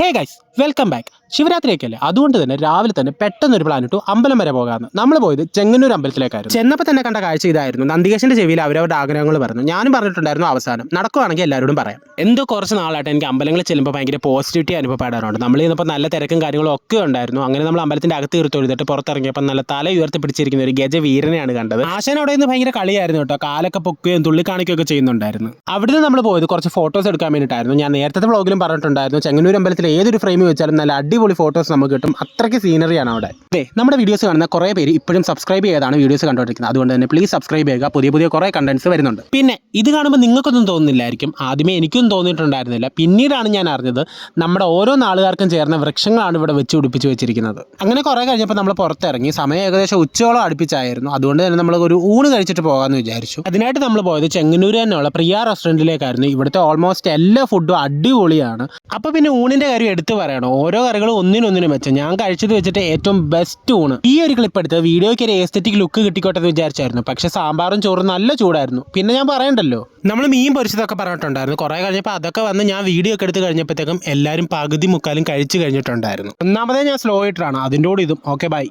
ഹേ guys, welcome back. ശിവരാത്രിയൊക്കെയല്ലേ, അതുകൊണ്ട് തന്നെ രാവിലെ തന്നെ പെട്ടെന്നൊരു പ്ലാൻ ഇട്ടു അമ്പലം വരെ പോകാമെന്ന്. നമ്മൾ പോയത് ചെങ്ങന്നൂർ അമ്പലത്തിലേക്കായിരുന്നു. ചെന്നപ്പോൾ തന്നെ കണ്ട കാഴ്ച ഇതായിരുന്നു. നന്ദികേശന്റെ ചെവിയിൽ അവരവരുടെ ആഗ്രഹങ്ങൾ പറഞ്ഞു. ഞാനും പറഞ്ഞിട്ടുണ്ടായിരുന്നു അവസാനം നടക്കുവാണെങ്കിൽ എല്ലാവരോടും പറയാം. എന്തോ കുറച്ച് നാളായിട്ട് എനിക്ക് അമ്പലങ്ങളിൽ ചെല്ലുമ്പോൾ ഭയങ്കര പോസിറ്റിവിറ്റി അനുഭവപ്പെടാറുണ്ട്. നമ്മൾ ചെന്നപ്പോൾ നല്ല തിരക്കും കാര്യങ്ങളും ഒക്കെ ഉണ്ടായിരുന്നു. അങ്ങനെ നമ്മൾ അമ്പലത്തിന്റെ അകത്ത് കയറി തൊഴുതിട്ട് പുറത്തിറങ്ങിയപ്പോൾ നല്ല തല ഉയർത്തി പിടിച്ചിരിക്കുന്ന ഒരു ഗജവീരനെയാണ് കണ്ടത്. ആശാൻ അവിടെ നിന്ന് ഭയങ്കര കളിയായിരുന്നു കേട്ടോ. കാലൊക്കെ പൊക്കുകയും തുള്ളി കാണിക്കുകയൊക്കെ ചെയ്യുന്നുണ്ടായിരുന്നു. അവിടുന്ന് നമ്മൾ പോയത് കുറച്ച് ഫോട്ടോസ് എടുക്കാൻ വേണ്ടിയിട്ടായിരുന്നു. ഞാൻ നേരത്തെ വ്ളോഗിലും പറഞ്ഞിട്ടുണ്ടായിരുന്നു, ചെങ്ങന്നൂർ അമ്പലത്തിൽ ഏതൊരു ഫ്രെയിം വെച്ചാലും നല്ല അടിപൊളി ഫോട്ടോസ് നമുക്ക് കിട്ടും. അത്രയ്ക്ക് സീനറിയാണ് അവിടെ. അതെ, നമ്മുടെ വീഡിയോസ് കാണുന്ന കുറേ പേര് ഇപ്പോഴും സബ്സ്ക്രൈബ് ചെയ്താണ് വീഡിയോസ് കണ്ടുകൊണ്ടിരിക്കുന്നത്. അതുകൊണ്ട് തന്നെ പ്ലീസ് സബ്സ്ക്രൈബ് ചെയ്യുക. പുതിയ കുറേ കണ്ടന്റ്സ് വരുന്നുണ്ട്. പിന്നെ ഇത് കാണുമ്പോൾ നിങ്ങൾക്കൊന്നും തോന്നുന്നില്ലായിരിക്കും. ആദ്യമേ എനിക്കൊന്നും തോന്നിയിട്ടുണ്ടായിരുന്നില്ല. പിന്നീടാണ് ഞാൻ അറിഞ്ഞത് നമ്മുടെ ഓരോ നാളുകാർക്കും ചേർന്ന വൃക്ഷങ്ങളാണ് ഇവിടെ വെച്ച് പിടിപ്പിച്ച് വെച്ചിരിക്കുന്നത്. അങ്ങനെ കുറേ കഴിഞ്ഞപ്പോൾ നമ്മൾ പുറത്തിറങ്ങി. സമയം ഏകദേശം ഉച്ചയോളം അടുപ്പിച്ചായിരുന്നു. അതുകൊണ്ട് തന്നെ നമ്മൾ ഒരു ഊണ് കഴിച്ചിട്ട് പോകാമെന്ന് വിചാരിച്ചു. അതിനായിട്ട് നമ്മൾ പോയത് ചെങ്ങന്നൂർ തന്നെയുള്ള പ്രിയ റെസ്റ്റോറൻറ്റിലേക്കായിരുന്നു. ഇവിടുത്തെ ഓൾമോസ്റ്റ് എല്ലാ ഫുഡും അടിപൊളിയാണ്. അപ്പോൾ പിന്നെ ഊണിൻ്റെ കാര്യം എടുത്തു പറയണോ, ഓരോ കറികളും ഒന്നിനൊന്നിനും വെച്ച് ഞാൻ കഴിച്ചത് വെച്ചിട്ട് ഏറ്റവും ബെസ്റ്റ് ഊണ്. ഈ ഒരു ക്ലിപ്പ് എടുത്ത് വീഡിയോയ്ക്ക് ഒരു എസ്തെറ്റിക് ലുക്ക് കിട്ടിക്കോട്ടെ എന്ന് വിചാരിച്ചായിരുന്നു. പക്ഷേ സാമ്പാറും ചോറും നല്ല ചൂടായിരുന്നു. പിന്നെ ഞാൻ പറയണ്ടല്ലോ, നമ്മൾ മീൻ പൊരിച്ചതൊക്കെ പറഞ്ഞിട്ടുണ്ടായിരുന്നു. കുറേ കഴിഞ്ഞപ്പോൾ അതൊക്കെ വന്ന് ഞാൻ വീഡിയോ ഒക്കെ എടുത്ത് കഴിഞ്ഞപ്പോഴത്തേക്കും എല്ലാവരും പകുതി മുക്കാലും കഴിച്ചു കഴിഞ്ഞിട്ടുണ്ടായിരുന്നു. ഒന്നാമതേ ഞാൻ സ്ലോ ഇട്ടാണ്, അതിൻ്റെ കൂടെ ഇതും. Okay, by.